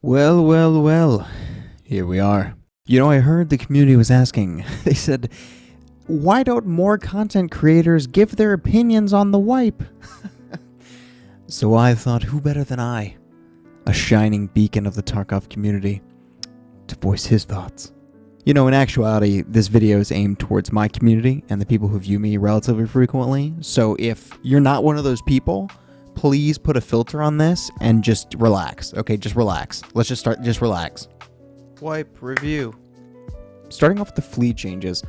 Well, well, well, here we are. You know, I heard the community was asking. They said, why don't more content creators give their opinions on the wipe? So I thought, who better than I, a shining beacon of the Tarkov community, to voice his thoughts. You know, in actuality, this video is aimed towards my community and the people who view me relatively frequently. So if you're not one of those people, please put a filter on this and just relax. Okay, just relax. Let's just start, just relax. Wipe review. Starting off with the Flea Changes.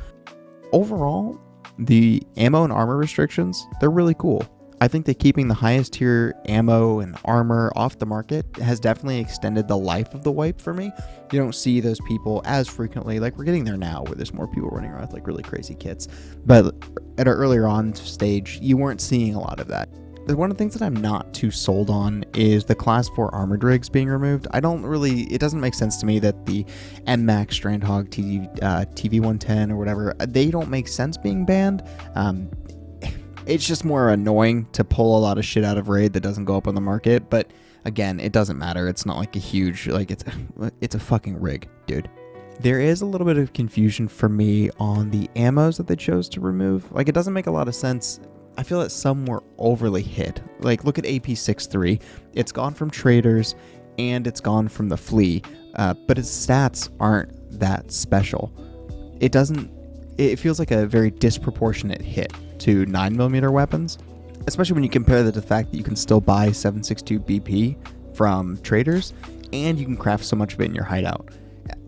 Overall, the ammo and armor restrictions, they're really cool. I think that keeping the highest tier ammo and armor off the market has definitely extended the life of the wipe for me. You don't see those people as frequently, like we're getting there now where there's more people running around with like really crazy kits. But at an earlier on stage, you weren't seeing a lot of that. One of the things that I'm not too sold on is the class 4 armored rigs being removed. It doesn't make sense to me that the MMAX Strandhog TV110 or whatever, they don't make sense being banned. It's just more annoying to pull a lot of shit out of raid that doesn't go up on the market, but again, it doesn't matter. It's not like a huge, like it's a fucking rig, dude. There is a little bit of confusion for me on the ammos that they chose to remove. Like, it doesn't make a lot of sense. I feel that some were overly hit. Like, look at AP63. It's gone from traders and it's gone from the Flea, but its stats aren't that special. It feels like a very disproportionate hit to 9mm weapons, especially when you compare that to the fact that you can still buy 7.62 BP from traders and you can craft so much of it in your hideout.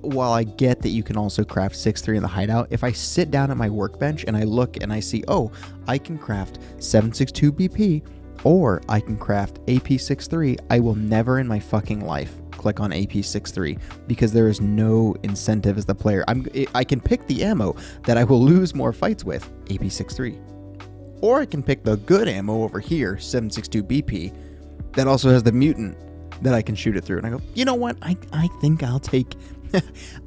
While I get that you can also craft 6.3 in the hideout, if I sit down at my workbench and I look and I see, oh, I can craft 7.62 BP or I can craft AP63, I will never in my fucking life click on AP63 because there is no incentive as the player. I can pick the ammo that I will lose more fights with, AP63. Or I can pick the good ammo over here, 7.62 BP, that also has the mutant that I can shoot it through. And I go, you know what? I think I'll take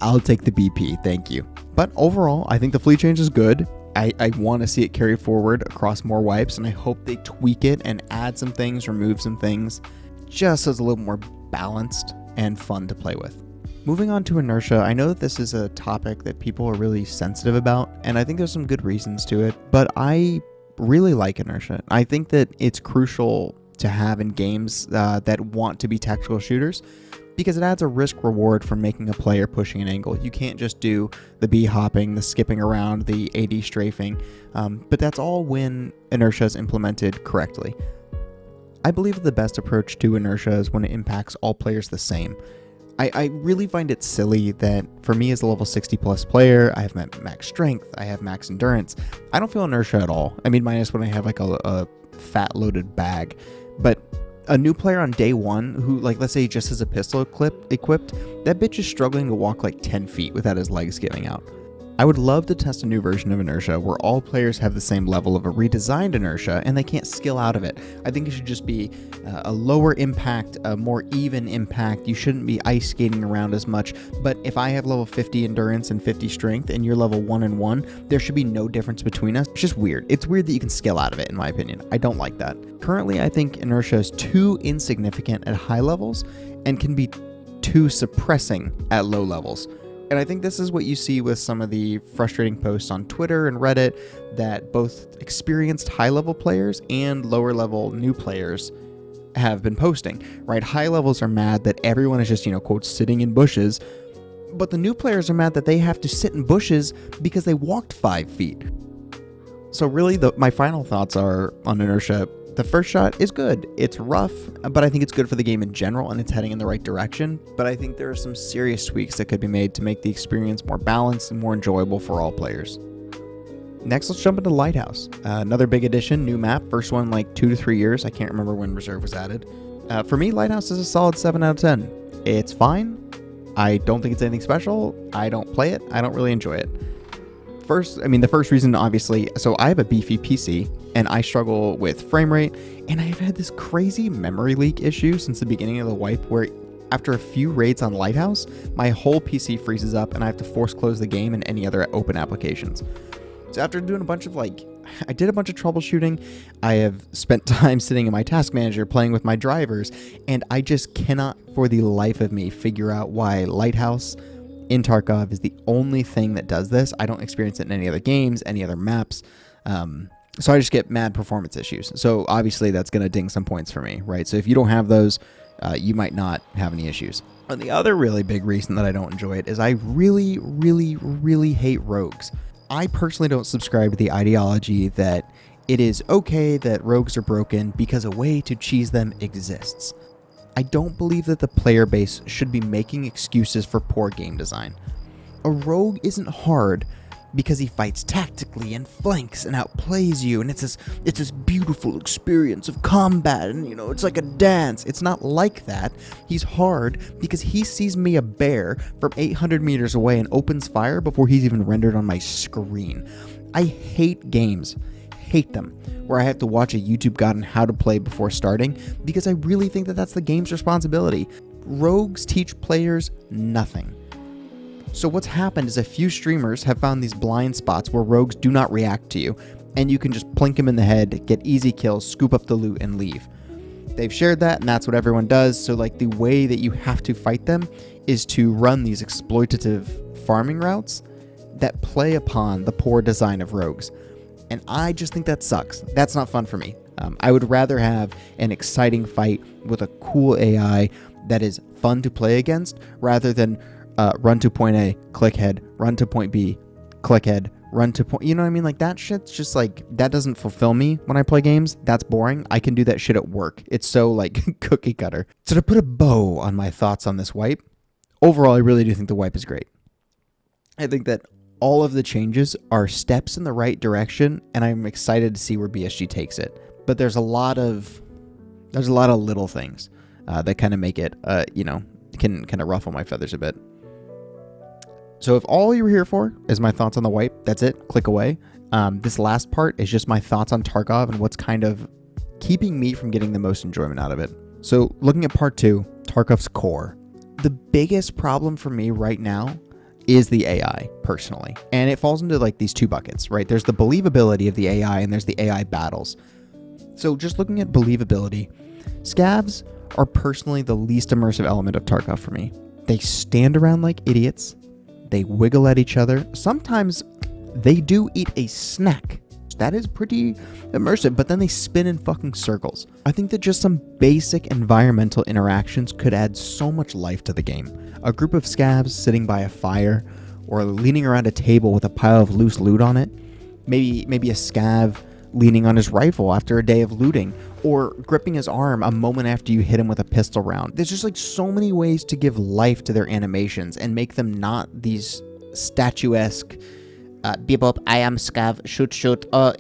I'll take the BP, thank you. But overall, I think the Flea Change is good. I want to see it carry forward across more wipes, and I hope they tweak it and add some things, remove some things, just so it's a little more balanced and fun to play with. Moving on to Inertia, I know that this is a topic that people are really sensitive about, and I think there's some good reasons to it, but I really like Inertia. I think that it's crucial to have in games that want to be tactical shooters, because it adds a risk reward for making a player pushing an angle. You can't just do the B hopping, the skipping around, the AD strafing, but that's all when Inertia is implemented correctly. I believe that the best approach to Inertia is when it impacts all players the same. I really find it silly that for me as a level 60 plus player, I have max strength, I have max endurance. I don't feel Inertia at all. I mean, minus when I have like a fat loaded bag, but a new player on day one who, like, let's say he just has a pistol equipped, that bitch is struggling to walk like 10 feet without his legs giving out. I would love to test a new version of Inertia where all players have the same level of a redesigned Inertia and they can't skill out of it. I think it should just be a lower impact, a more even impact. You shouldn't be ice skating around as much, but if I have level 50 endurance and 50 strength and you're level 1 and 1, there should be no difference between us. It's just weird. It's weird that you can skill out of it, in my opinion. I don't like that. Currently, I think Inertia is too insignificant at high levels and can be too suppressing at low levels. And I think this is what you see with some of the frustrating posts on Twitter and Reddit that both experienced high-level players and lower-level new players have been posting, right? High levels are mad that everyone is just, quote, sitting in bushes, but the new players are mad that they have to sit in bushes because they walked 5 feet. So really, my final thoughts are on Inertia. The first shot is good. It's rough, but I think it's good for the game in general, and it's heading in the right direction. But I think there are some serious tweaks that could be made to make the experience more balanced and more enjoyable for all players. Next, let's jump into Lighthouse. Another big addition, new map. First one like 2 to 3 years. I can't remember when Reserve was added. For me, Lighthouse is a solid 7 out of 10. It's fine. I don't think it's anything special. I don't play it. I don't really enjoy it. The first reason, obviously, so I have a beefy PC, and I struggle with frame rate, and I've had this crazy memory leak issue since the beginning of the wipe, where after a few raids on Lighthouse, my whole PC freezes up, and I have to force close the game and any other open applications. So after doing I did a bunch of troubleshooting, I have spent time sitting in my task manager playing with my drivers, and I just cannot for the life of me figure out why Lighthouse in Tarkov is the only thing that does this. I don't experience it in any other games, any other maps. So I just get mad performance issues. So obviously that's going to ding some points for me, right? So if you don't have those, you might not have any issues. And the other really big reason that I don't enjoy it is I really, really, really hate rogues. I personally don't subscribe to the ideology that it is okay that rogues are broken because a way to cheese them exists. I don't believe that the player base should be making excuses for poor game design. A rogue isn't hard because he fights tactically and flanks and outplays you, and it's this beautiful experience of combat, and it's like a dance. It's not like that. He's hard because he sees me, a bear, from 800 meters away and opens fire before he's even rendered on my screen. I hate games, hate them, where I have to watch a YouTube guide on how to play before starting, because I really think that that's the game's responsibility. Rogues teach players nothing. So what's happened is a few streamers have found these blind spots where rogues do not react to you, and you can just plink them in the head, get easy kills, scoop up the loot, and leave. They've shared that, and that's what everyone does. So like the way that you have to fight them is to run these exploitative farming routes that play upon the poor design of rogues. And I just think that sucks. That's not fun for me. I would rather have an exciting fight with a cool AI that is fun to play against, rather than run to point A, click head, run to point B, click head, run to point... You know what I mean? Like, that shit's just like... That doesn't fulfill me when I play games. That's boring. I can do that shit at work. It's so, like, cookie cutter. So to put a bow on my thoughts on this wipe, overall, I really do think the wipe is great. I think that all of the changes are steps in the right direction, and I'm excited to see where BSG takes it. But there's a lot of little things that kind of make it, can kind of ruffle my feathers a bit. So if all you were here for is my thoughts on the wipe, that's it. Click away. This last part is just my thoughts on Tarkov and what's kind of keeping me from getting the most enjoyment out of it. So looking at part 2, Tarkov's core. The biggest problem for me right now is the AI, personally. And it falls into like these two buckets, right? There's the believability of the AI and there's the AI battles. So just looking at believability, scavs are personally the least immersive element of Tarkov for me. They stand around like idiots. They wiggle at each other. Sometimes they do eat a snack. That is pretty immersive, but then they spin in fucking circles. I think that just some basic environmental interactions could add so much life to the game. A group of scavs sitting by a fire, or leaning around a table with a pile of loose loot on it. Maybe a scav leaning on his rifle after a day of looting, or gripping his arm a moment after you hit him with a pistol round. There's just like so many ways to give life to their animations and make them not these statuesque, beep up, I am scav, shoot,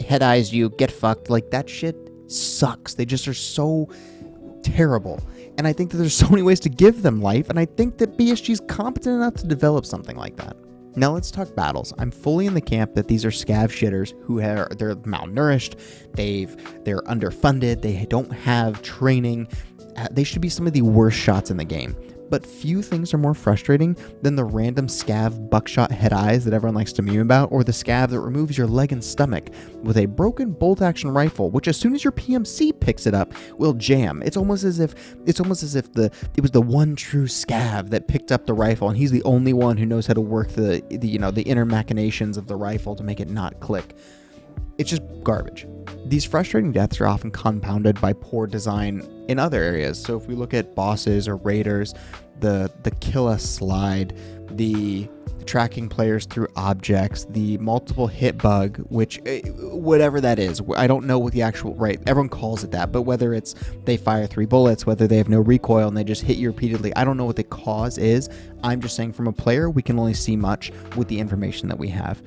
head eyes you, get fucked. Like, that shit sucks. They just are so terrible. And I think that there's so many ways to give them life, and I think that BSG is competent enough to develop something like that. Now let's talk battles. I'm fully in the camp that these are scav shitters who they're malnourished, they're underfunded, they don't have training. They should be some of the worst shots in the game. But few things are more frustrating than the random scav buckshot head eyes that everyone likes to meme about, or the scav that removes your leg and stomach with a broken bolt action rifle, which as soon as your PMC picks it up, will jam. It's almost as if it was the one true scav that picked up the rifle, and he's the only one who knows how to work the inner machinations of the rifle to make it not click. It's just garbage. These frustrating deaths are often compounded by poor design in other areas. So if we look at bosses or raiders, the kill us slide, the tracking players through objects, the multiple hit bug, which whatever that is, I don't know what the actual, right, everyone calls it that, but whether it's they fire 3 bullets, whether they have no recoil and they just hit you repeatedly, I don't know what the cause is. I'm just saying, from a player, we can only see much with the information that we have.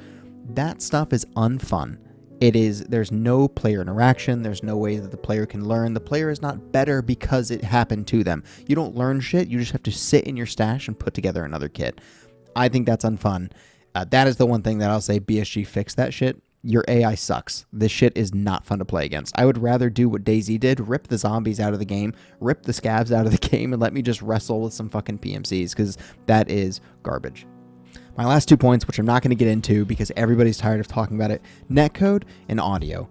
That stuff is unfun. There's no player interaction. There's no way that the player can learn. The player is not better because it happened to them. You don't learn shit. You just have to sit in your stash and put together another kit. I think that's unfun. That is the one thing that I'll say BSG fix that shit. Your AI sucks. This shit is not fun to play against. I would rather do what DayZ did, rip the zombies out of the game, rip the scavs out of the game, and let me just wrestle with some fucking PMCs, because that is garbage. My last 2 points, which I'm not going to get into because everybody's tired of talking about it, netcode and audio.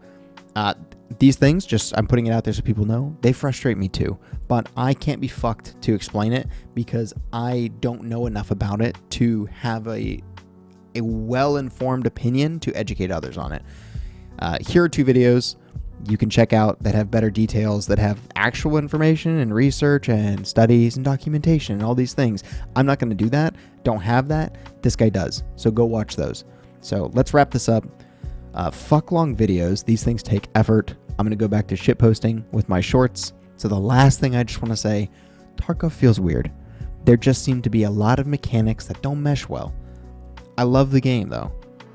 these things, just I'm putting it out there so people know, they frustrate me too. But I can't be fucked to explain it because I don't know enough about it to have a well-informed opinion to educate others on it. Here are 2 videos you can check out that have better details, that have actual information and research and studies and documentation and all these things. I'm not going to do that. Don't have that. This guy does. So go watch those. So let's wrap this up. Fuck long videos. These things take effort. I'm going to go back to shit posting with my shorts. So the last thing I just want to say, Tarkov feels weird. There just seem to be a lot of mechanics that don't mesh well. I love the game though,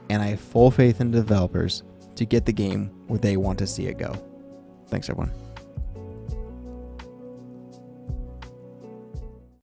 and I have full faith in the developers to get the game where they want to see it go. Thanks everyone.